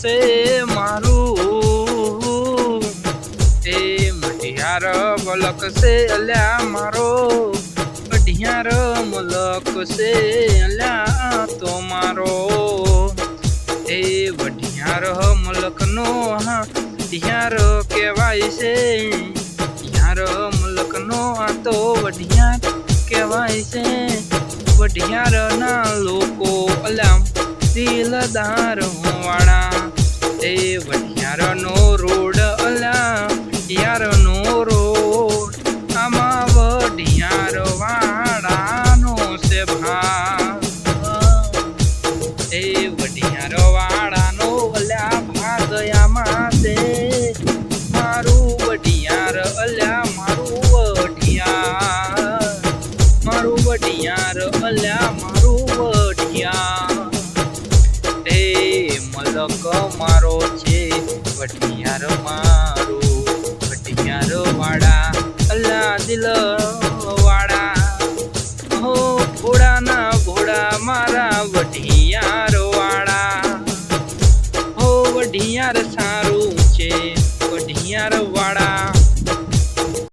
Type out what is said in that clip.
से मारू ए मटियार मुलक से अल्या मारो मटियार मुलक से अल्या तो मारो ए वढियार मुलक नो वढियार कहवाय से यार मुलक नो आ तो वढियार कहवाय से वढियार ना लोको अल्या दिलदार वाड़ा ए वढियार नो रोड अल्या यार नो रोड आमा वढियार वाड़ा नो से भाग ए वढियार वाड़ा नो अल्या भाग आमा से मारू वढियार अल्या मारू वढियार अल्या मारू वढियार ए मलक मारो छे वढियार मारो वढियार वाड़ा अल्ला दिल